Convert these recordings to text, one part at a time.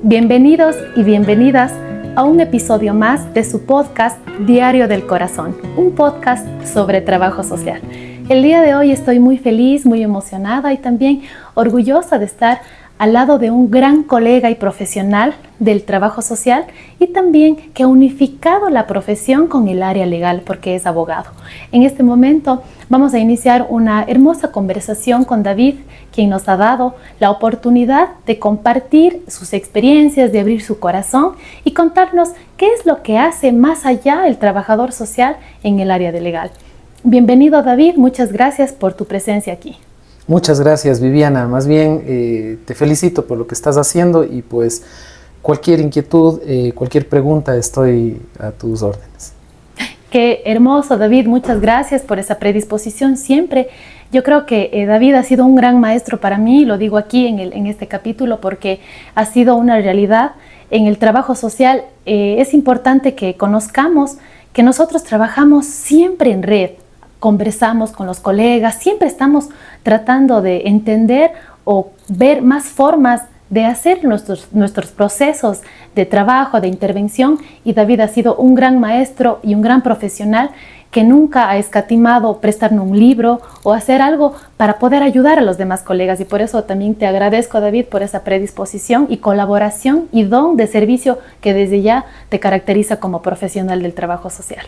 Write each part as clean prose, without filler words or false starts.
Bienvenidos y bienvenidas a un episodio más de su podcast Diario del Corazón, un podcast sobre trabajo social. El día de hoy estoy muy feliz, muy emocionada y también orgullosa de estar al lado de un gran colega y profesional del trabajo social y también que ha unificado la profesión con el área legal porque es abogado. En este momento vamos a iniciar una hermosa conversación con David, quien nos ha dado la oportunidad de compartir sus experiencias, de abrir su corazón y contarnos qué es lo que hace más allá el trabajador social en el área de legal. Bienvenido, David, muchas gracias por tu presencia aquí. Muchas gracias, Viviana. Más bien te felicito por lo que estás haciendo y pues cualquier inquietud, cualquier pregunta, estoy a tus órdenes. Qué hermoso, David. Muchas gracias por esa predisposición siempre. Yo creo que David ha sido un gran maestro para mí, lo digo aquí en este capítulo porque ha sido una realidad. En el trabajo social es importante que conozcamos que nosotros trabajamos siempre en red. Conversamos con los colegas, siempre estamos tratando de entender o ver más formas de hacer nuestros procesos de trabajo, de intervención, y David ha sido un gran maestro y un gran profesional que nunca ha escatimado prestarnos un libro o hacer algo para poder ayudar a los demás colegas, y por eso también te agradezco, David, por esa predisposición y colaboración y don de servicio que desde ya te caracteriza como profesional del trabajo social.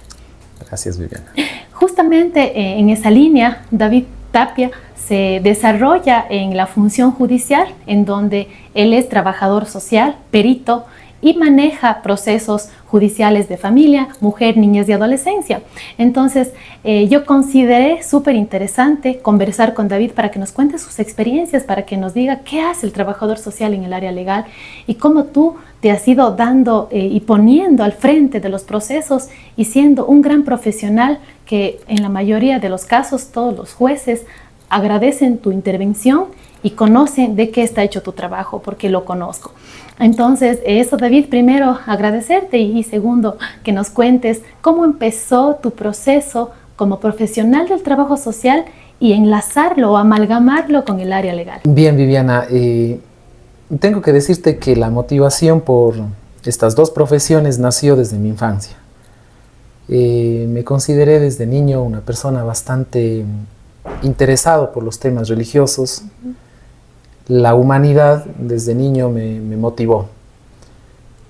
Gracias, Viviana. Justamente en esa línea, David Tapia se desarrolla en la función judicial, en donde él es trabajador social, perito, y maneja procesos judiciales de familia, mujer, niñez y adolescencia. Entonces, yo consideré súper interesante conversar con David para que nos cuente sus experiencias, para que nos diga qué hace el trabajador social en el área legal y cómo tú te has ido dando y poniendo al frente de los procesos y siendo un gran profesional que en la mayoría de los casos todos los jueces agradecen tu intervención y conocen de qué está hecho tu trabajo, porque lo conozco. Entonces, eso, David, primero agradecerte y segundo, que nos cuentes cómo empezó tu proceso como profesional del trabajo social y enlazarlo o amalgamarlo con el área legal. Bien, Viviana, tengo que decirte que la motivación por estas dos profesiones nació desde mi infancia. Me consideré desde niño una persona bastante interesado por los temas religiosos. La humanidad desde niño me motivó.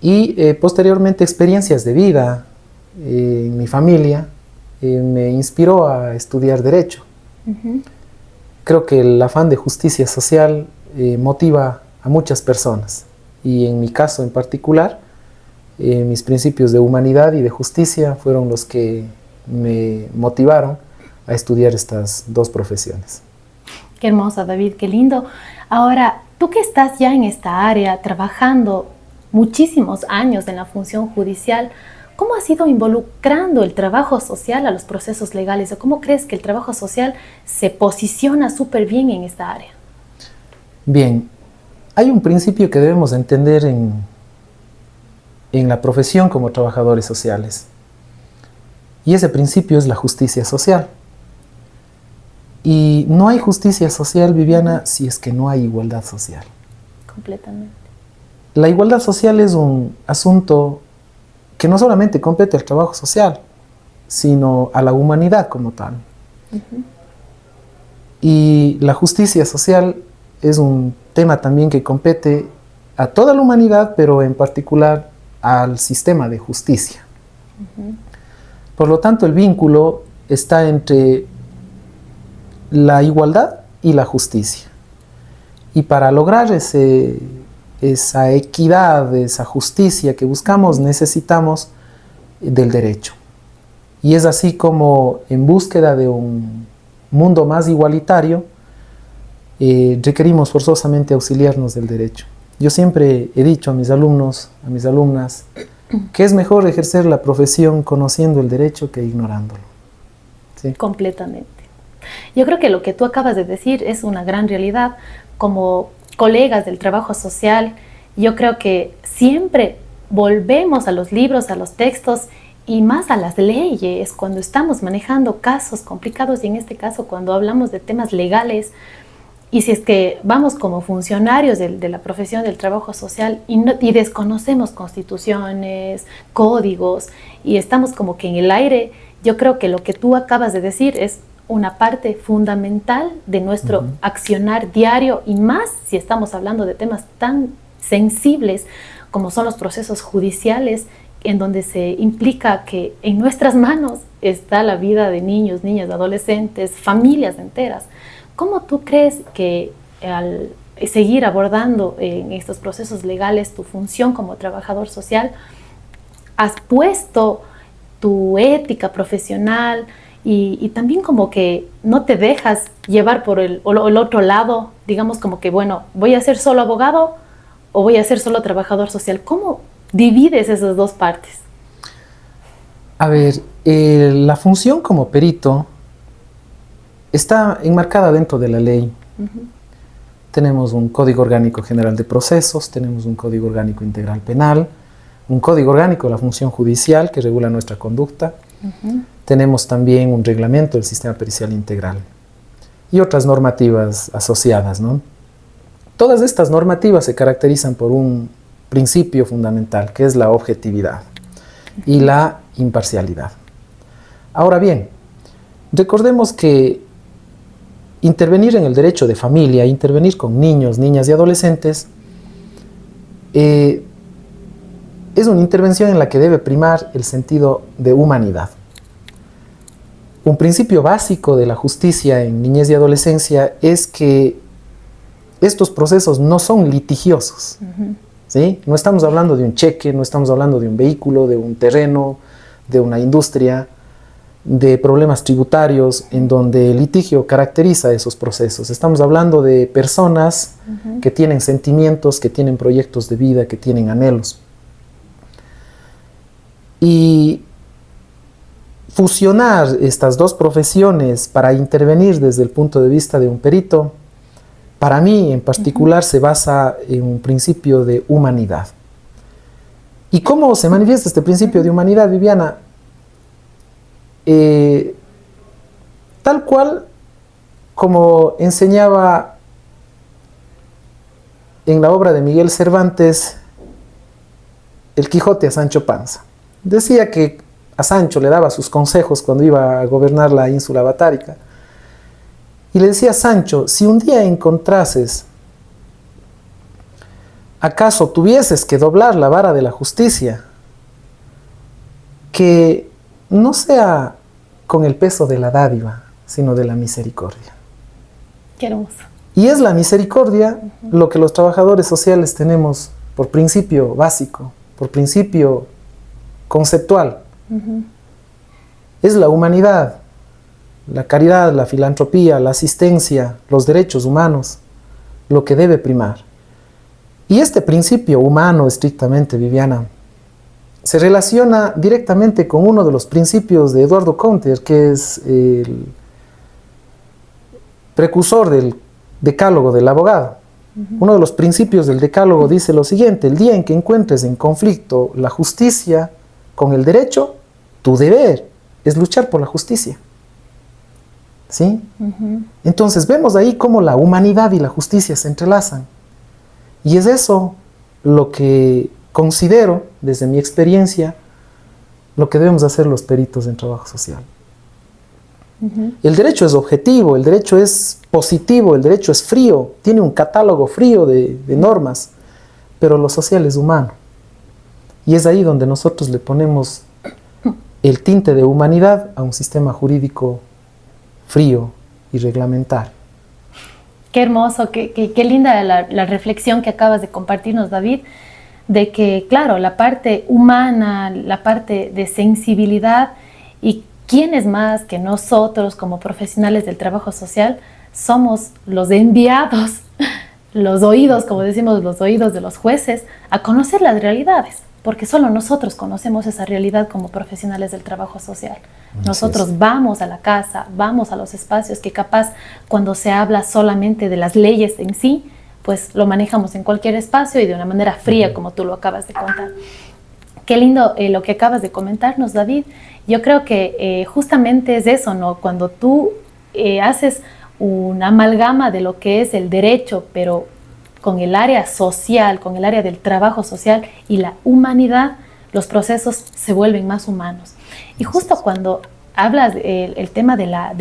Y posteriormente experiencias de vida en mi familia me inspiró a estudiar Derecho. Creo que el afán de justicia social motiva a muchas personas. Y en mi caso en particular, mis principios de humanidad y de justicia fueron los que me motivaron a estudiar estas dos profesiones. Qué hermosa, David, qué lindo. Ahora, tú que estás ya en esta área, trabajando muchísimos años en la función judicial, ¿cómo has ido involucrando el trabajo social a los procesos legales? ¿O cómo crees que el trabajo social se posiciona súper bien en esta área? Bien, hay un principio que debemos entender en la profesión como trabajadores sociales. Y ese principio es la justicia social. Y no hay justicia social, Viviana, si es que no hay igualdad social. Completamente. La igualdad social es un asunto que no solamente compete al trabajo social, sino a la humanidad como tal. Y la justicia social es un tema también que compete a toda la humanidad, pero en particular al sistema de justicia. Por lo tanto, el vínculo está entre la igualdad y la justicia. Y para lograr esa equidad, esa justicia que buscamos, necesitamos del derecho. Y es así como, en búsqueda de un mundo más igualitario, requerimos forzosamente auxiliarnos del derecho. Yo siempre he dicho a mis alumnos, a mis alumnas, que es mejor ejercer la profesión conociendo el derecho que ignorándolo. ¿Sí? Completamente. Yo creo que lo que tú acabas de decir es una gran realidad. Como colegas del trabajo social, yo creo que siempre volvemos a los libros, a los textos y más a las leyes cuando estamos manejando casos complicados, y en este caso cuando hablamos de temas legales, Y si es que vamos como funcionarios de la profesión del trabajo social y desconocemos constituciones, códigos, y estamos como que en el aire, yo creo que lo que tú acabas de decir es una parte fundamental de nuestro accionar diario, y más si estamos hablando de temas tan sensibles como son los procesos judiciales, en donde se implica que en nuestras manos está la vida de niños, niñas, adolescentes, familias enteras. ¿Cómo tú crees que al seguir abordando en estos procesos legales tu función como trabajador social, has puesto tu ética profesional y también como que no te dejas llevar por el otro lado, digamos como que, bueno, voy a ser solo abogado o voy a ser solo trabajador social? ¿Cómo divides esas dos partes? A ver, la función como perito está enmarcada dentro de la ley. Tenemos un Código Orgánico General de Procesos, tenemos un Código Orgánico Integral Penal, un Código Orgánico de la Función Judicial que regula nuestra conducta. Tenemos también un reglamento del Sistema Pericial Integral y otras normativas asociadas, ¿no? Todas estas normativas se caracterizan por un principio fundamental, que es la objetividad y la imparcialidad. Ahora bien, recordemos que intervenir en el derecho de familia, intervenir con niños, niñas y adolescentes, es una intervención en la que debe primar el sentido de humanidad. Un principio básico de la justicia en niñez y adolescencia es que estos procesos no son litigiosos. ¿Sí? No estamos hablando de un cheque, no estamos hablando de un vehículo, de un terreno, de una industria, de problemas tributarios en donde el litigio caracteriza esos procesos. Estamos hablando de personas que tienen sentimientos, que tienen proyectos de vida, que tienen anhelos. Y fusionar estas dos profesiones para intervenir desde el punto de vista de un perito, para mí en particular se basa en un principio de humanidad. ¿Y cómo se manifiesta este principio de humanidad, Viviana? Tal cual como enseñaba en la obra de Miguel Cervantes El Quijote a Sancho Panza. Decía que a Sancho le daba sus consejos cuando iba a gobernar la ínsula Batárica. Y le decía a Sancho, si un día encontrases, acaso tuvieses que doblar la vara de la justicia, que no sea con el peso de la dádiva, sino de la misericordia. Qué hermoso. Y es la misericordia lo que los trabajadores sociales tenemos por principio básico, por principio conceptual. Es la humanidad, la caridad, la filantropía, la asistencia, los derechos humanos, lo que debe primar. Y este principio humano, estrictamente, Viviana, se relaciona directamente con uno de los principios de Eduardo Conter, que es el precursor del decálogo del abogado. Uno de los principios del decálogo dice lo siguiente: el día en que encuentres en conflicto la justicia con el derecho, tu deber es luchar por la justicia. ¿Sí? Entonces vemos ahí cómo la humanidad y la justicia se entrelazan. Y es eso lo que considero, desde mi experiencia, lo que debemos hacer los peritos en trabajo social. El derecho es objetivo, el derecho es positivo, el derecho es frío, tiene un catálogo frío de normas, pero lo social es humano. Y es ahí donde nosotros le ponemos el tinte de humanidad a un sistema jurídico frío y reglamentario. Qué hermoso, qué linda la reflexión que acabas de compartirnos, David, de que, claro, la parte humana, la parte de sensibilidad, y quién es más que nosotros como profesionales del trabajo social, somos los enviados, los oídos, como decimos, los oídos de los jueces, a conocer las realidades, porque solo nosotros conocemos esa realidad como profesionales del trabajo social. Nosotros vamos a la casa, vamos a los espacios que capaz cuando se habla solamente de las leyes en sí, pues lo manejamos en cualquier espacio y de una manera fría, como tú lo acabas de contar. Qué lindo lo que acabas de comentarnos, David. Yo creo que justamente es eso, ¿no? Cuando tú haces una amalgama de lo que es el derecho, pero con el área social, con el área del trabajo social y la humanidad, los procesos se vuelven más humanos. Y justo cuando hablas del tema de la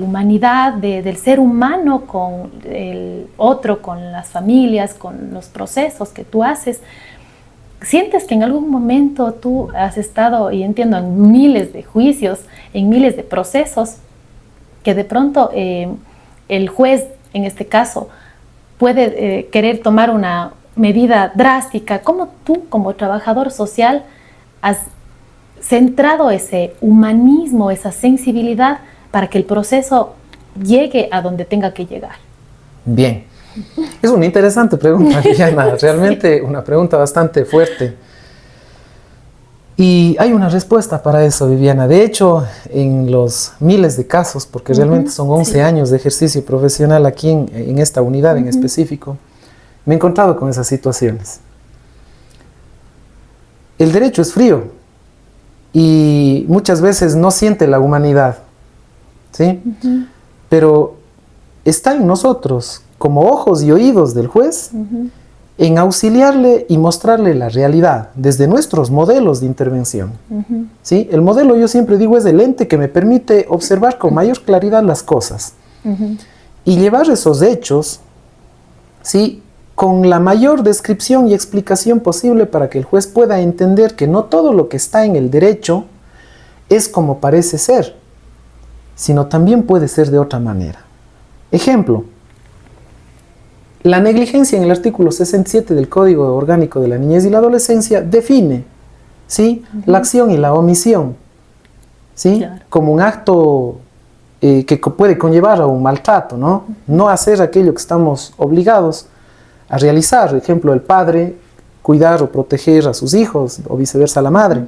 humanidad, del ser humano con el otro, con las familias, con los procesos que tú haces, ¿sientes que en algún momento tú has estado, y entiendo, en miles de juicios, en miles de procesos, que de pronto el juez, en este caso, puede querer tomar una medida drástica? ¿Cómo tú, como trabajador social, has centrado ese humanismo, esa sensibilidad para que el proceso llegue a donde tenga que llegar? Bien, es una interesante pregunta, Viviana, realmente sí. Una pregunta bastante fuerte. Y hay una respuesta para eso, Viviana. De hecho, en los miles de casos, porque realmente son 11 años de ejercicio profesional aquí en esta unidad en específico, me he encontrado con esas situaciones. El derecho es frío y muchas veces no siente la humanidad, ¿sí? Pero está en nosotros, como ojos y oídos del juez, en auxiliarle y mostrarle la realidad desde nuestros modelos de intervención. ¿Sí? El modelo, yo siempre digo, es el lente que me permite observar con mayor claridad las cosas y llevar esos hechos, ¿sí?, con la mayor descripción y explicación posible para que el juez pueda entender que no todo lo que está en el derecho es como parece ser, sino también puede ser de otra manera. Ejemplo, la negligencia en el artículo 67 del Código Orgánico de la Niñez y la Adolescencia define, ¿sí?, la acción y la omisión, ¿sí?, claro, como un acto que puede conllevar a un maltrato, ¿no? No hacer aquello que estamos obligados a realizar. Por ejemplo, el padre cuidar o proteger a sus hijos, o viceversa la madre.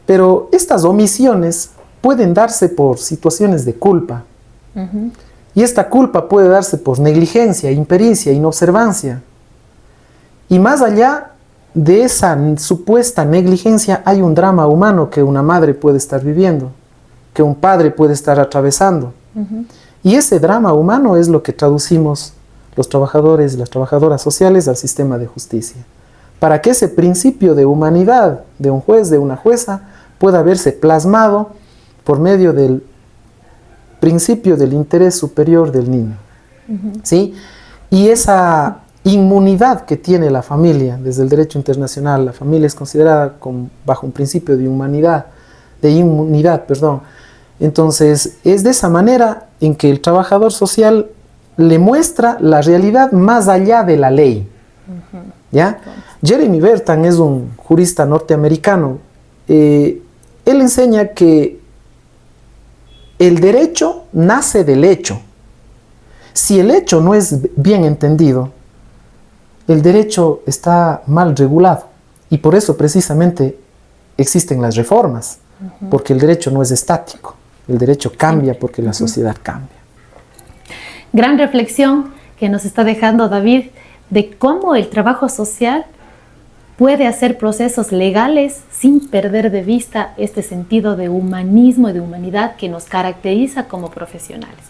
Pero estas omisiones pueden darse por situaciones de culpa. Y esta culpa puede darse por negligencia, impericia, inobservancia. Y más allá de esa supuesta negligencia hay un drama humano que una madre puede estar viviendo, que un padre puede estar atravesando. Y ese drama humano es lo que traducimos los trabajadores y las trabajadoras sociales al sistema de justicia, para que ese principio de humanidad de un juez, de una jueza, pueda verse plasmado por medio del principio del interés superior del niño. ¿Sí? Y esa inmunidad que tiene la familia desde el derecho internacional, la familia es considerada bajo un principio de inmunidad. Entonces, es de esa manera en que el trabajador social le muestra la realidad más allá de la ley. ¿Ya? Jeremy Bentham es un jurista norteamericano. Él enseña que el derecho nace del hecho. Si el hecho no es bien entendido, el derecho está mal regulado. Y por eso precisamente existen las reformas, porque el derecho no es estático. El derecho cambia porque la sociedad cambia. Gran reflexión que nos está dejando David de cómo el trabajo social puede hacer procesos legales sin perder de vista este sentido de humanismo y de humanidad que nos caracteriza como profesionales.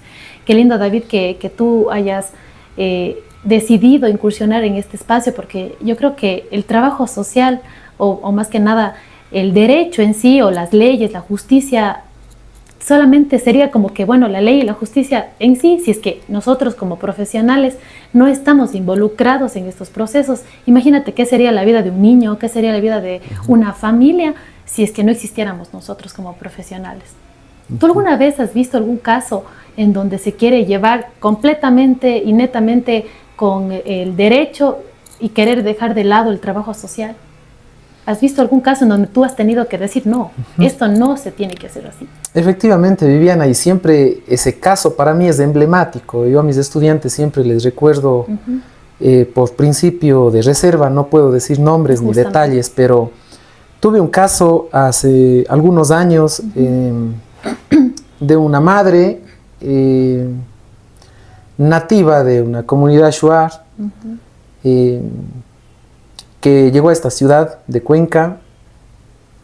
Qué lindo, David, que tú hayas decidido incursionar en este espacio, porque yo creo que el trabajo social, o más que nada el derecho en sí, o las leyes, la justicia, solamente sería como que, bueno, la ley y la justicia en sí, si es que nosotros como profesionales no estamos involucrados en estos procesos. Imagínate qué sería la vida de un niño, qué sería la vida de una familia si es que no existiéramos nosotros como profesionales. ¿Tú alguna vez has visto algún caso en donde se quiere llevar completamente y netamente con el derecho y querer dejar de lado el trabajo social? ¿Has visto algún caso en donde tú has tenido que decir, no, esto no se tiene que hacer así? Efectivamente, Viviana, y siempre ese caso para mí es emblemático. Yo a mis estudiantes siempre les recuerdo, por principio de reserva, no puedo decir nombres ni detalles, pero tuve un caso hace algunos años de una madre nativa de una comunidad shuar, que llegó a esta ciudad de Cuenca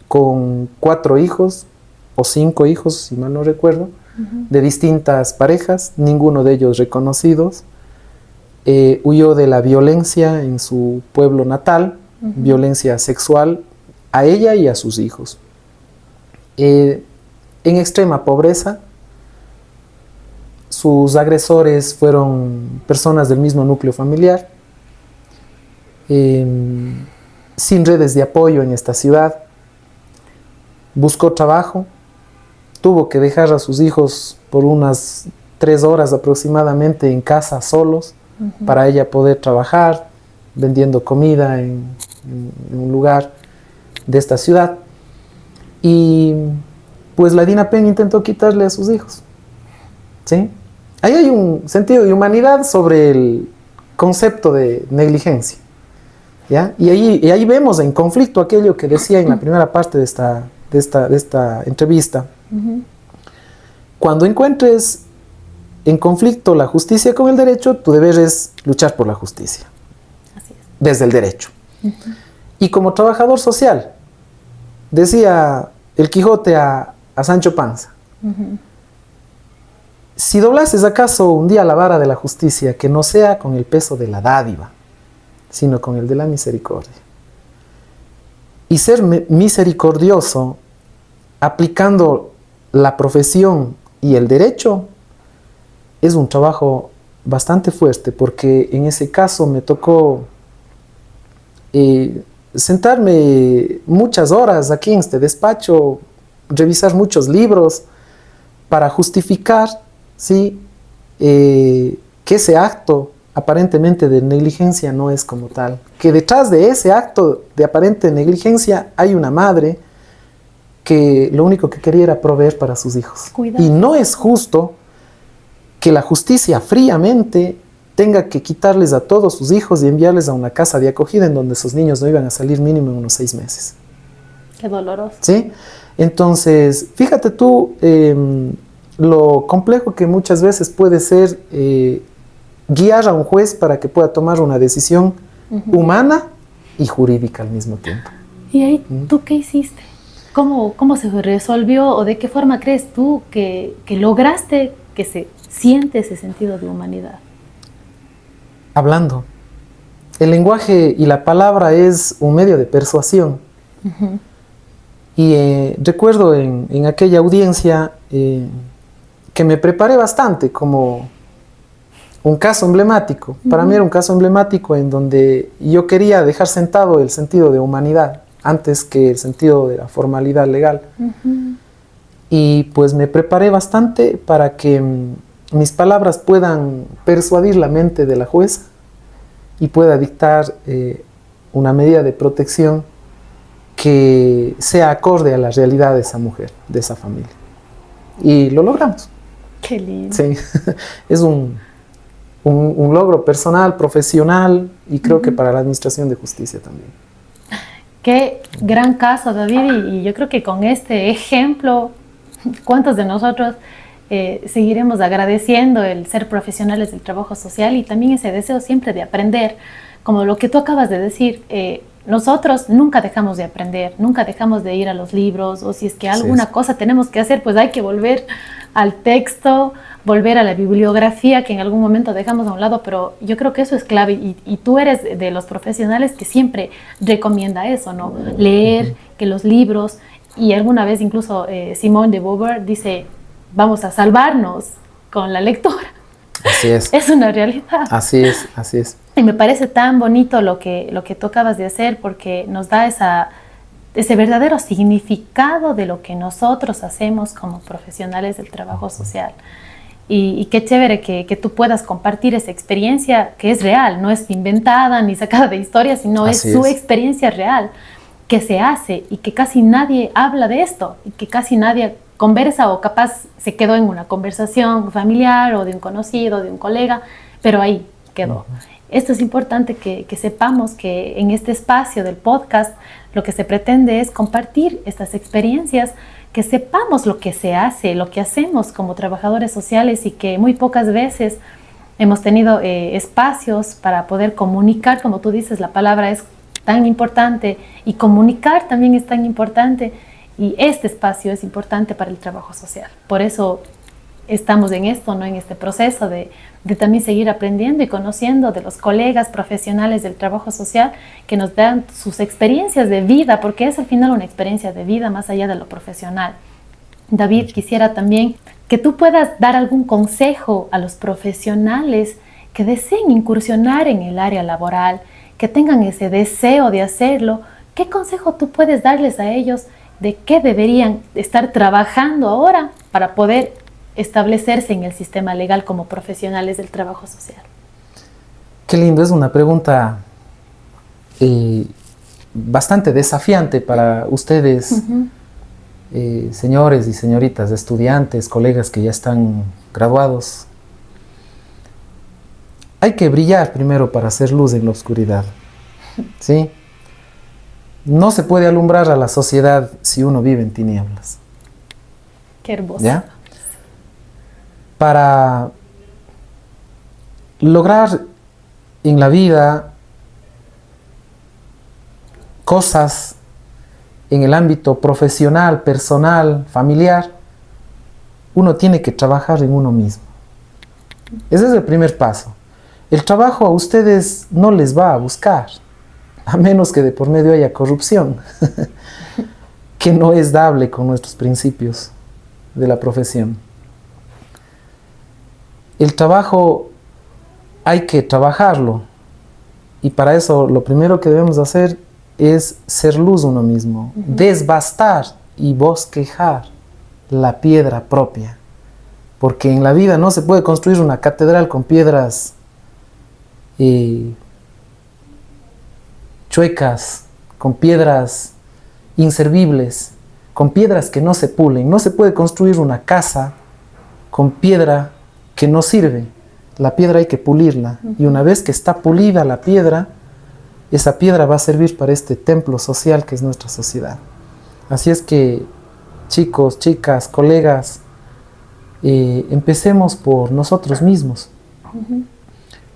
con 4 hijos o 5 hijos, si mal no recuerdo, de distintas parejas, ninguno de ellos reconocidos. Huyó de la violencia en su pueblo natal, violencia sexual a ella y a sus hijos. En extrema pobreza, sus agresores fueron personas del mismo núcleo familiar, sin redes de apoyo en esta ciudad. Buscó trabajo, tuvo que dejar a sus hijos por unas 3 horas aproximadamente en casa solos, para ella poder trabajar vendiendo comida en un lugar de esta ciudad. Y pues la DINAPEN intentó quitarle a sus hijos, ¿sí? Ahí hay un sentido de humanidad sobre el concepto de negligencia, ¿ya? Y ahí vemos en conflicto aquello que decía en la primera parte de esta entrevista. Cuando encuentres en conflicto la justicia con el derecho, tu deber es luchar por la justicia. Así es. Desde el derecho. Y como trabajador social, decía el Quijote a Sancho Panza, si doblases acaso un día la vara de la justicia, que no sea con el peso de la dádiva, sino con el de la misericordia. Y ser misericordioso, aplicando la profesión y el derecho, es un trabajo bastante fuerte, porque en ese caso me tocó sentarme muchas horas aquí en este despacho, revisar muchos libros para justificar, ¿sí? Que ese acto aparentemente de negligencia no es como tal, que detrás de ese acto de aparente negligencia hay una madre que lo único que quería era proveer para sus hijos. Cuidado. Y no es justo que la justicia fríamente tenga que quitarles a todos sus hijos y enviarles a una casa de acogida en donde esos niños no iban a salir mínimo en unos 6 meses. Qué doloroso. ¿Sí? Entonces, fíjate tú lo complejo que muchas veces puede ser guiar a un juez para que pueda tomar una decisión humana y jurídica al mismo tiempo. ¿Y ahí tú qué hiciste? ¿Cómo se resolvió o de qué forma crees tú que lograste que se siente ese sentido de humanidad? Hablando. El lenguaje y la palabra es un medio de persuasión. Y recuerdo en aquella audiencia que me preparé bastante como un caso emblemático. Para mí era un caso emblemático en donde yo quería dejar sentado el sentido de humanidad antes que el sentido de la formalidad legal. Y pues me preparé bastante para que mis palabras puedan persuadir la mente de la jueza y pueda dictar una medida de protección que sea acorde a la realidad de esa mujer, de esa familia. Y lo logramos. Qué lindo. Sí, es un logro personal, profesional y creo que para la Administración de Justicia también. Qué gran caso, David, y yo creo que con este ejemplo, ¿cuántos de nosotros seguiremos agradeciendo el ser profesionales del trabajo social y también ese deseo siempre de aprender? Como lo que tú acabas de decir, nosotros nunca dejamos de aprender, nunca dejamos de ir a los libros, o si es que alguna cosa tenemos que hacer, pues hay que volver al texto, volver a la bibliografía que en algún momento dejamos a un lado, pero yo creo que eso es clave y tú eres de los profesionales que siempre recomienda eso, ¿no? Leer, que los libros, y alguna vez incluso Simone de Beauvoir dice, vamos a salvarnos con la lectura. Así es. Es una realidad. Así es, así es. Y me parece tan bonito lo que tú acabas de hacer porque nos da ese verdadero significado de lo que nosotros hacemos como profesionales del trabajo social. Y qué chévere que tú puedas compartir esa experiencia que es real, no es inventada ni sacada de historia, sino es su experiencia real que se hace y que casi nadie habla de esto y que casi nadie conversa o capaz se quedó en una conversación familiar o de un conocido, de un colega, pero ahí quedó. Esto es importante que sepamos que en este espacio del podcast lo que se pretende es compartir estas experiencias, que sepamos lo que se hace, lo que hacemos como trabajadores sociales y que muy pocas veces hemos tenido espacios para poder comunicar, como tú dices, la palabra es tan importante y comunicar también es tan importante y este espacio es importante para el trabajo social. Por eso estamos en esto, ¿no? En este proceso de también seguir aprendiendo y conociendo de los colegas profesionales del trabajo social que nos dan sus experiencias de vida, porque es al final una experiencia de vida más allá de lo profesional. David, quisiera también que tú puedas dar algún consejo a los profesionales que deseen incursionar en el área laboral, que tengan ese deseo de hacerlo. ¿Qué consejo tú puedes darles a ellos de qué deberían estar trabajando ahora para poder establecerse en el sistema legal como profesionales del trabajo social? Qué lindo, es una pregunta bastante desafiante para ustedes, señores y señoritas, estudiantes, colegas que ya están graduados. Hay que brillar primero para hacer luz en la oscuridad, ¿sí? No se puede alumbrar a la sociedad si uno vive en tinieblas. Qué hermoso. ¿Ya? Para lograr en la vida cosas en el ámbito profesional, personal, familiar, uno tiene que trabajar en uno mismo. Ese es el primer paso. El trabajo a ustedes no les va a buscar, a menos que de por medio haya corrupción, que no es dable con nuestros principios de la profesión. El trabajo hay que trabajarlo, y para eso lo primero que debemos hacer es ser luz uno mismo, desbastar y bosquejar la piedra propia, porque en la vida no se puede construir una catedral con piedras chuecas, con piedras inservibles, con piedras que no se pulen. No se puede construir una casa con piedra que no sirve. La piedra hay que pulirla, y una vez que está pulida la piedra, esa piedra va a servir para este templo social que es nuestra sociedad. Así es que, chicos, chicas, colegas, empecemos por nosotros mismos.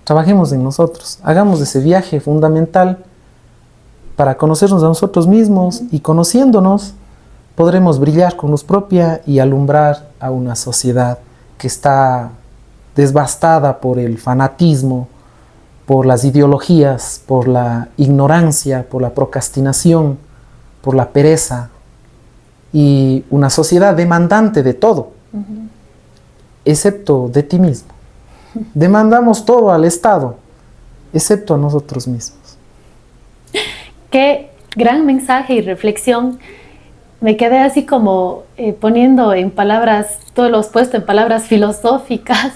Trabajemos en nosotros, hagamos ese viaje fundamental para conocernos a nosotros mismos, y conociéndonos podremos brillar con luz propia y alumbrar a una sociedad que está desbastada por el fanatismo, por las ideologías, por la ignorancia, por la procrastinación, por la pereza, y una sociedad demandante de todo, excepto de ti mismo. Demandamos todo al Estado, excepto a nosotros mismos. Qué gran mensaje y reflexión. Me quedé así como poniendo en palabras, todo lo puesto en palabras filosóficas,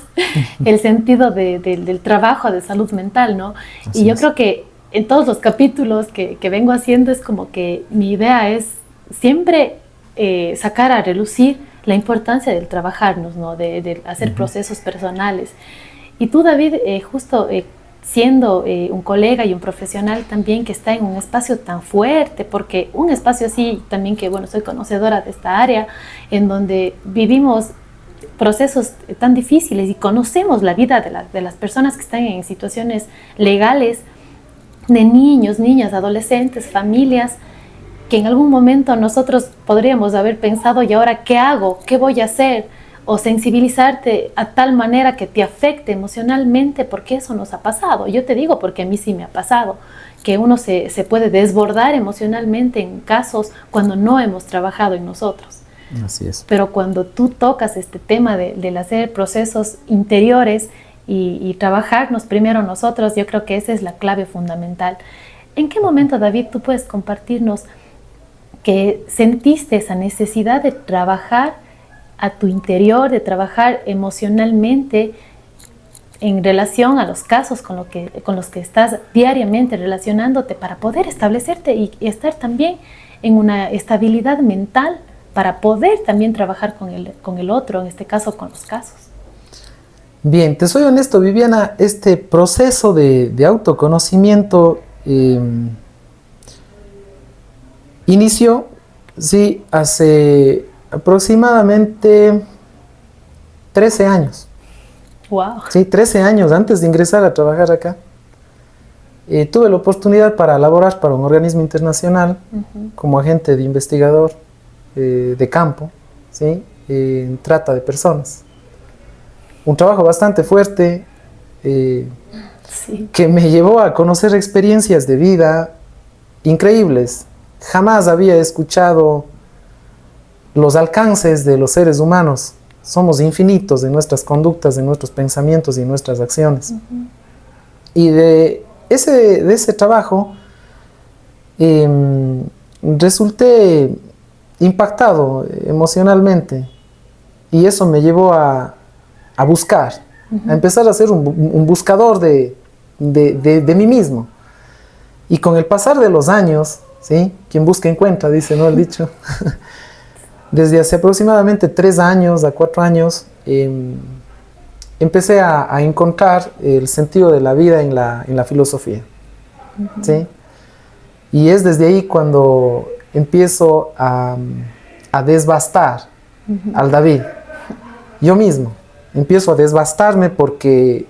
el sentido del trabajo de salud mental, ¿no? Así y yo es. creo que en todos los capítulos que vengo haciendo es como que mi idea es siempre sacar a relucir la importancia del trabajarnos, ¿no? De hacer procesos personales. Y tú, David, justo siendo un colega y un profesional también que está en un espacio tan fuerte, porque un espacio así también que, bueno, soy conocedora de esta área, en donde vivimos procesos tan difíciles y conocemos la vida de las personas que están en situaciones legales, de niños, niñas, adolescentes, familias, que en algún momento nosotros podríamos haber pensado, ¿y ahora qué hago? ¿Qué voy a hacer? O sensibilizarte a tal manera que te afecte emocionalmente, porque eso nos ha pasado. Yo te digo porque a mí sí me ha pasado, que uno se puede desbordar emocionalmente en casos cuando no hemos trabajado en nosotros. Así es. Pero cuando tú tocas este tema del hacer procesos interiores y trabajarnos primero nosotros, yo creo que esa es la clave fundamental. ¿En qué momento, David, tú puedes compartirnos que sentiste esa necesidad de trabajar a tu interior, de trabajar emocionalmente en relación a los casos con los que estás diariamente relacionándote, para poder establecerte y estar también en una estabilidad mental para poder también trabajar con el otro, en este caso con los casos? Bien, te soy honesto, Viviana, este proceso de autoconocimiento inició, sí, hace aproximadamente 13 años. Wow. Sí, 13 años antes de ingresar a trabajar acá. Tuve la oportunidad para laborar para un organismo internacional como agente de investigador de campo, ¿sí? En trata de personas. un trabajo bastante fuerte Sí. que me llevó a conocer experiencias de vida increíbles. Jamás había escuchado los alcances de los seres humanos. Somos infinitos en nuestras conductas, en nuestros pensamientos y en nuestras acciones. Y de ese trabajo resulté impactado emocionalmente, y eso me llevó a buscar, a empezar a ser un buscador de mí mismo. Y con el pasar de los años, ¿sí? Quien busca encuentra, dice, ¿no? El dicho. Desde hace aproximadamente 3 años a 4 años, empecé a encontrar el sentido de la vida en la filosofía, ¿sí? Y es desde ahí cuando empiezo a desbastar al David. Yo mismo empiezo a desbastarme, porque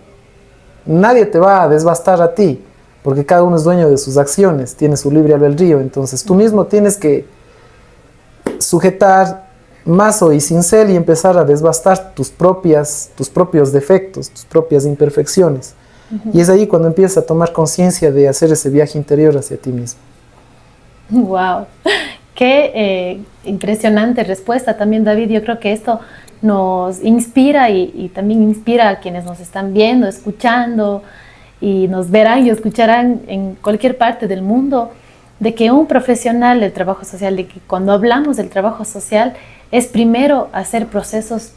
nadie te va a desbastar a ti, porque cada uno es dueño de sus acciones, tiene su libre albedrío. Entonces tú mismo tienes que sujetar mazo y cincel y empezar a desbastar tus propios defectos, tus propias imperfecciones. Y es ahí cuando empiezas a tomar conciencia de hacer ese viaje interior hacia ti mismo. ¡Wow! Qué impresionante respuesta también, David. Yo creo que esto nos inspira y también inspira a quienes nos están viendo, escuchando, y nos verán y escucharán en cualquier parte del mundo, de que un profesional del trabajo social, de que cuando hablamos del trabajo social, es primero hacer procesos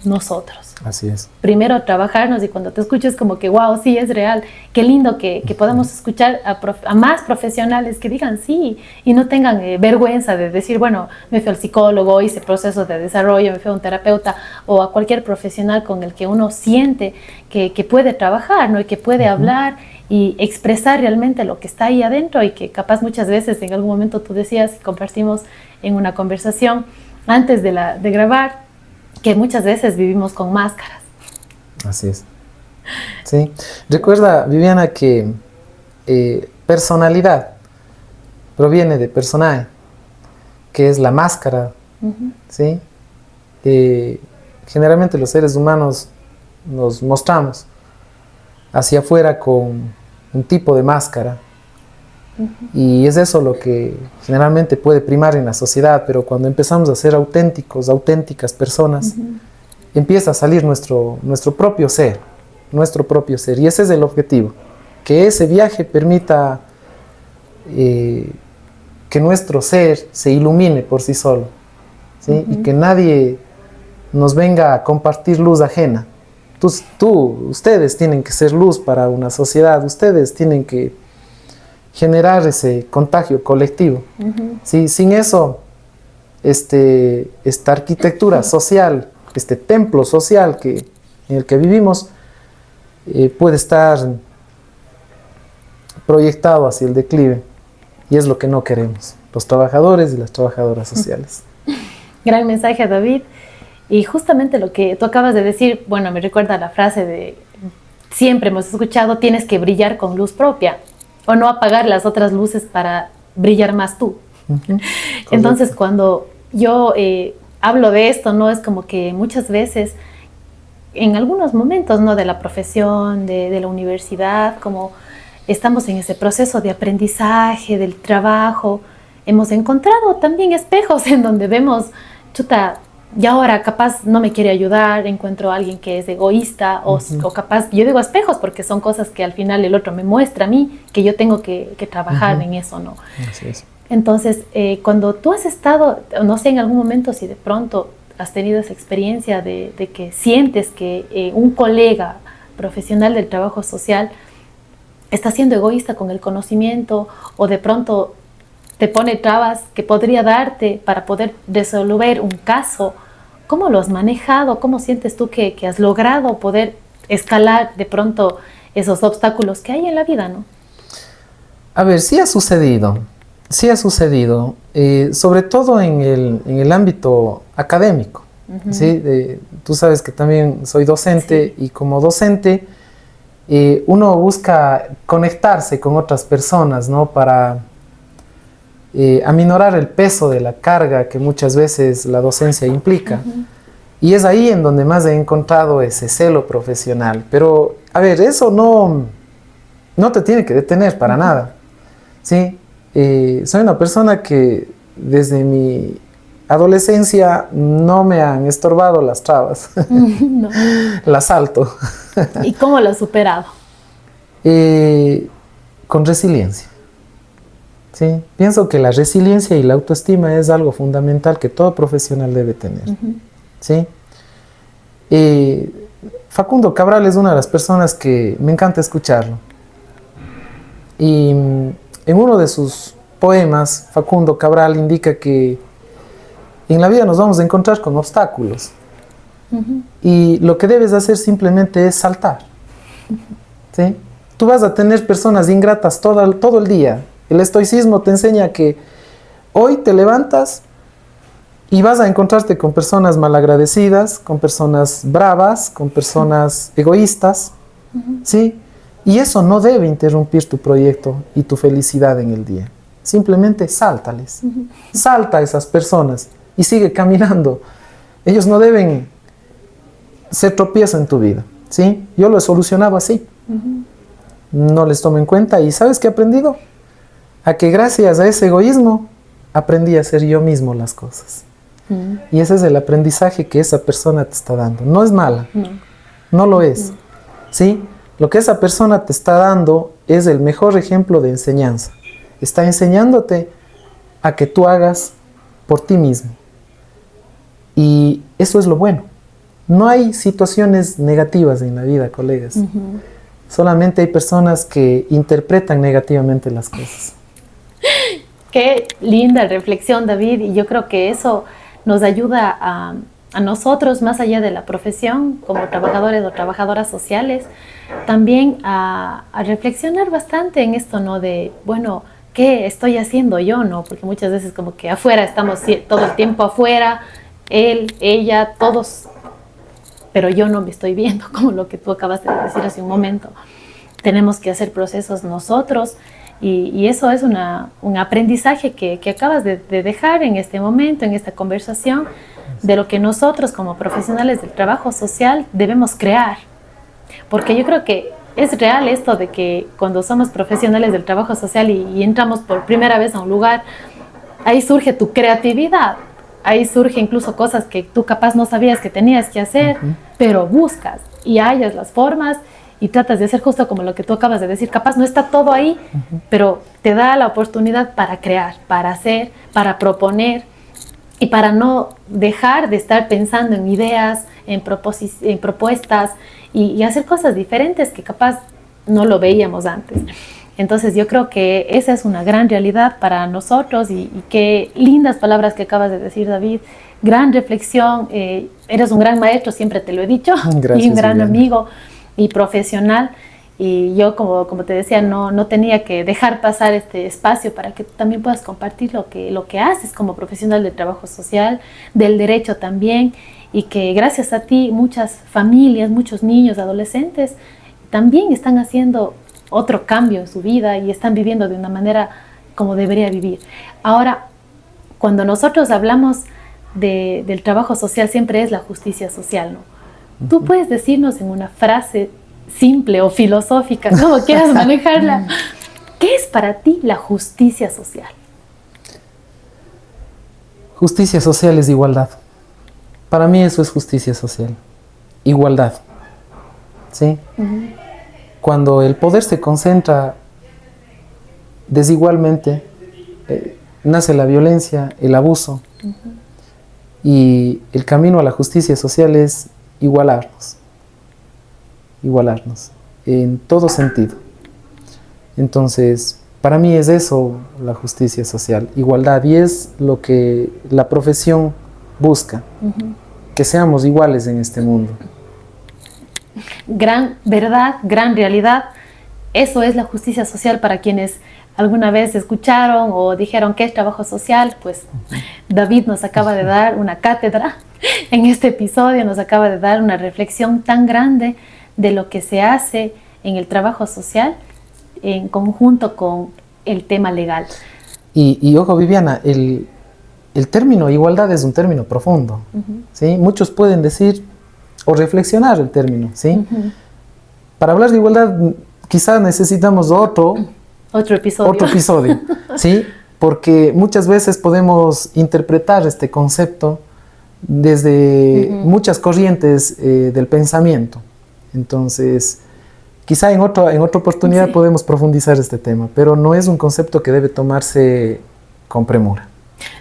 nosotros. Así es. Primero trabajarnos, y cuando te escuchas como que wow, sí, es real. Qué lindo que podamos escuchar a más profesionales que digan sí, y no tengan vergüenza de decir, bueno, me fui al psicólogo, hice procesos de desarrollo, me fui a un terapeuta, o a cualquier profesional con el que uno siente que puede trabajar, ¿no? Y que puede hablar y expresar realmente lo que está ahí adentro, y que capaz muchas veces en algún momento tú decías, y compartimos en una conversación antes de grabar, que muchas veces vivimos con máscaras. Así es. Sí. Recuerda, Viviana, que personalidad proviene de personae, que es la máscara. ¿Sí? Generalmente los seres humanos nos mostramos hacia afuera con un tipo de máscara. Y es eso lo que generalmente puede primar en la sociedad, pero cuando empezamos a ser auténticos, auténticas personas, empieza a salir nuestro propio ser, y ese es el objetivo, que ese viaje permita que nuestro ser se ilumine por sí solo, ¿sí? Y que nadie nos venga a compartir luz ajena. Ustedes tienen que ser luz para una sociedad, ustedes tienen que generar ese contagio colectivo. ¿Sí? Sin eso, esta arquitectura social, este templo social en el que vivimos, puede estar proyectado hacia el declive, y es lo que no queremos, los trabajadores y las trabajadoras sociales. Gran mensaje, David. Y justamente lo que tú acabas de decir, bueno, me recuerda la frase de, siempre hemos escuchado, tienes que brillar con luz propia, o no apagar las otras luces para brillar más tú. Entonces, cuando yo hablo de esto, ¿no? Es como que muchas veces, en algunos momentos, ¿no? De la profesión, de la universidad, como estamos en ese proceso de aprendizaje, del trabajo, hemos encontrado también espejos en donde vemos, chuta, y ahora capaz no me quiere ayudar, encuentro a alguien que es egoísta, o capaz, yo digo espejos porque son cosas que al final el otro me muestra a mí, que yo tengo que trabajar en eso, ¿no? Así es. Entonces, cuando tú has estado, no sé, en algún momento si de pronto has tenido esa experiencia de que sientes que un colega profesional del trabajo social está siendo egoísta con el conocimiento, o de pronto te pone trabas que podría darte para poder resolver un caso, ¿cómo lo has manejado? ¿Cómo sientes tú que has logrado poder escalar de pronto esos obstáculos que hay en la vida, ¿no? A ver, sí ha sucedido, sobre todo en el ámbito académico. ¿Sí? Tú sabes que también soy docente, y como docente uno busca conectarse con otras personas, ¿no? Para aminorar el peso de la carga que muchas veces la docencia implica. Y es ahí en donde más he encontrado ese celo profesional. Pero, a ver, eso no te tiene que detener para nada. ¿Sí? Soy una persona que desde mi adolescencia no me han estorbado las trabas. No. Las salto. ¿Y cómo lo has superado? Con resiliencia. ¿Sí? Pienso que la resiliencia y la autoestima es algo fundamental que todo profesional debe tener. ¿Sí? Facundo Cabral es una de las personas que me encanta escucharlo. Y en uno de sus poemas, Facundo Cabral indica que en la vida nos vamos a encontrar con obstáculos. Y lo que debes hacer simplemente es saltar. ¿Sí? Tú vas a tener personas ingratas todo el día. El estoicismo te enseña que hoy te levantas y vas a encontrarte con personas malagradecidas, con personas bravas, con personas egoístas, ¿sí? Y eso no debe interrumpir tu proyecto y tu felicidad en el día. Simplemente sáltales. Salta a esas personas y sigue caminando. Ellos no deben ser tropiezo en tu vida, ¿sí? Yo lo he solucionado así. No les tomo en cuenta y ¿sabes qué he aprendido? A que gracias a ese egoísmo aprendí a hacer yo mismo las cosas. Y ese es el aprendizaje que esa persona te está dando. No es mala, no lo es. ¿Sí? Lo que esa persona te está dando es el mejor ejemplo de enseñanza. Está enseñándote a que tú hagas por ti mismo. Y eso es lo bueno. No hay situaciones negativas en la vida, colegas. Solamente hay personas que interpretan negativamente las cosas. Qué linda reflexión, David, y yo creo que eso nos ayuda a nosotros, más allá de la profesión, como trabajadores o trabajadoras sociales, también a reflexionar bastante en esto, ¿no? De, bueno, ¿qué estoy haciendo yo, no? Porque muchas veces como que afuera, estamos todo el tiempo afuera, él, ella, todos, pero yo no me estoy viendo, como lo que tú acabas de decir hace un momento. Tenemos que hacer procesos nosotros. Y eso es un aprendizaje que acabas de dejar en este momento, en esta conversación, de lo que nosotros como profesionales del trabajo social debemos crear. Porque yo creo que es real esto de que cuando somos profesionales del trabajo social y entramos por primera vez a un lugar, ahí surge tu creatividad, ahí surge incluso cosas que tú capaz no sabías que tenías que hacer, pero buscas y hallas las formas y tratas de hacer justo como lo que tú acabas de decir. Capaz no está todo ahí, pero te da la oportunidad para crear, para hacer, para proponer y para no dejar de estar pensando en ideas, en propuestas y hacer cosas diferentes que capaz no lo veíamos antes. Entonces yo creo que esa es una gran realidad para nosotros y qué lindas palabras que acabas de decir, David. Gran reflexión, eres un gran maestro, siempre te lo he dicho. Gracias, y un gran Viviana. amigo y profesional, y yo como te decía no tenía que dejar pasar este espacio para que tú también puedas compartir lo que haces como profesional de trabajo social, del derecho también, y que gracias a ti muchas familias, muchos niños, adolescentes también están haciendo otro cambio en su vida y están viviendo de una manera como debería vivir. Ahora, cuando nosotros hablamos del trabajo social, siempre es la justicia social, ¿no? Tú puedes decirnos en una frase simple o filosófica, como quieras manejarla, ¿qué es para ti la justicia social? Justicia social es igualdad. Para mí eso es justicia social. Igualdad. ¿Sí? Cuando el poder se concentra desigualmente, nace la violencia, el abuso. Y el camino a la justicia social es igualarnos en todo sentido. Entonces, para mí es eso la justicia social, igualdad, y es lo que la profesión busca, que seamos iguales en este mundo. Gran verdad, gran realidad. Eso es la justicia social para quienes alguna vez escucharon o dijeron ¿qué es trabajo social? Pues David nos acaba de dar una cátedra en este episodio, nos acaba de dar una reflexión tan grande de lo que se hace en el trabajo social en conjunto con el tema legal. Y ojo, Viviana, el el término igualdad es un término profundo, ¿sí? Muchos pueden decir o reflexionar el término, ¿sí? Para hablar de igualdad quizás necesitamos otro episodio, ¿sí? Porque muchas veces podemos interpretar este concepto desde muchas corrientes del pensamiento. Entonces, quizá en otra oportunidad podemos profundizar este tema, pero no es un concepto que debe tomarse con premura.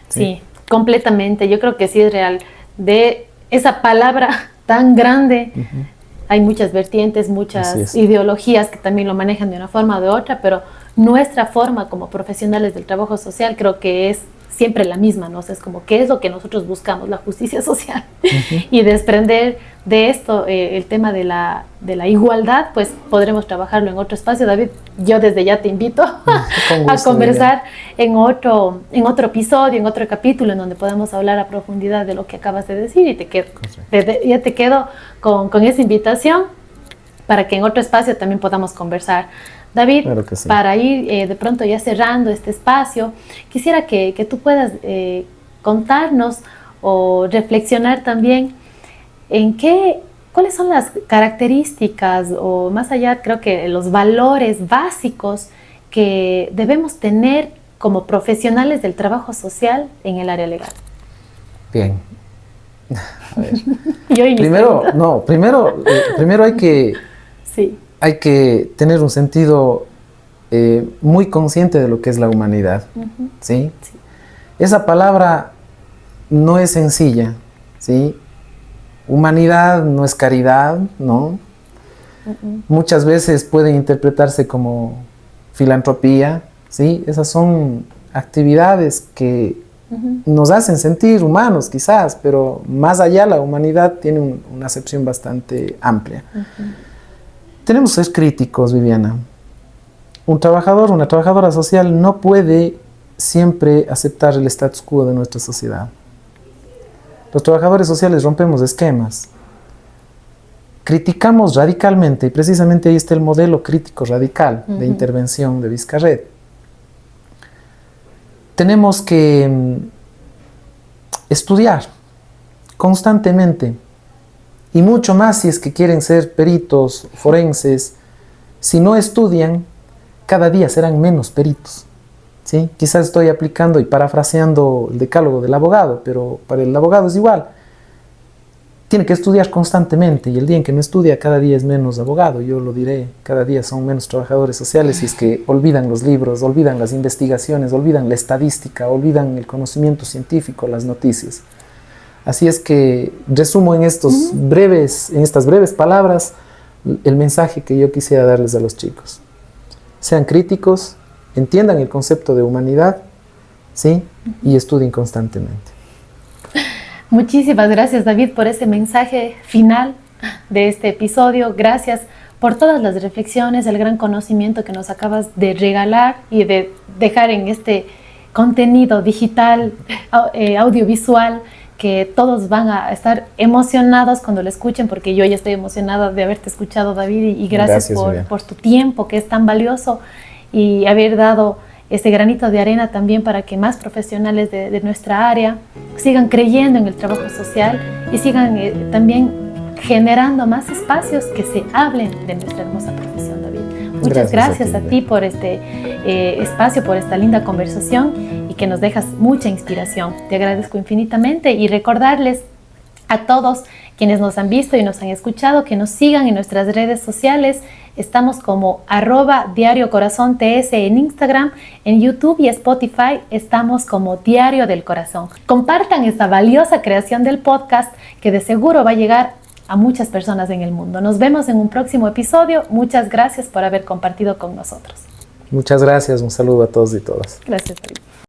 Sí, completamente. Yo creo que sí es real. De esa palabra tan grande, hay muchas vertientes, muchas ideologías que también lo manejan de una forma o de otra, pero nuestra forma como profesionales del trabajo social creo que es siempre la misma, ¿no? O sea, es como, ¿qué es lo que nosotros buscamos? La justicia social. Y desprender de esto el tema de la igualdad, pues podremos trabajarlo en otro espacio. David, yo desde ya te invito a conversar en otro episodio, en otro capítulo, en donde podamos hablar a profundidad de lo que acabas de decir, y ya te quedo con esa invitación para que en otro espacio también podamos conversar. David, claro, para ir de pronto ya cerrando este espacio, quisiera que tú puedas contarnos o reflexionar también en cuáles son las características o más allá, creo que los valores básicos que debemos tener como profesionales del trabajo social en el área legal. Bien. A ver. Primero hay que... Sí. Hay que tener un sentido muy consciente de lo que es la humanidad, ¿sí? Sí. Esa palabra no es sencilla, ¿sí? Humanidad no es caridad, ¿no? Muchas veces puede interpretarse como filantropía, ¿sí? Esas son actividades que nos hacen sentir humanos quizás, pero más allá la humanidad tiene una acepción bastante amplia. Tenemos que ser críticos, Viviana. Un trabajador, una trabajadora social no puede siempre aceptar el status quo de nuestra sociedad. Los trabajadores sociales rompemos esquemas. Criticamos radicalmente, y precisamente ahí está el modelo crítico radical de intervención de Vizcarret. Tenemos que estudiar constantemente. Y mucho más si es que quieren ser peritos, forenses. Si no estudian, cada día serán menos peritos, ¿sí? Quizás estoy aplicando y parafraseando el decálogo del abogado, pero para el abogado es igual. Tiene que estudiar constantemente, y el día en que no estudia, cada día es menos abogado. Yo lo diré, cada día son menos trabajadores sociales si es que olvidan los libros, olvidan las investigaciones, olvidan la estadística, olvidan el conocimiento científico, las noticias. Así es que resumo en estas breves palabras el mensaje que yo quisiera darles a los chicos. Sean críticos, entiendan el concepto de humanidad, ¿sí? Y estudien constantemente. Muchísimas gracias, David, por ese mensaje final de este episodio. Gracias por todas las reflexiones, el gran conocimiento que nos acabas de regalar y de dejar en este contenido digital, audiovisual, que todos van a estar emocionados cuando lo escuchen, porque yo ya estoy emocionada de haberte escuchado, David, y gracias por tu tiempo, que es tan valioso, y haber dado ese granito de arena también para que más profesionales de nuestra área sigan creyendo en el trabajo social y sigan también generando más espacios que se hablen de nuestra hermosa profesión, David. Muchas gracias a ti por este espacio, por esta linda conversación, y que nos dejas mucha inspiración. Te agradezco infinitamente, y recordarles a todos quienes nos han visto y nos han escuchado que nos sigan en nuestras redes sociales. Estamos como @DiarioCorazonTS en Instagram, en YouTube y Spotify estamos como Diario del Corazón. Compartan esta valiosa creación del podcast, que de seguro va a llegar a muchas personas en el mundo. Nos vemos en un próximo episodio. Muchas gracias por haber compartido con nosotros. Muchas gracias. Un saludo a todos y todas. Gracias, David.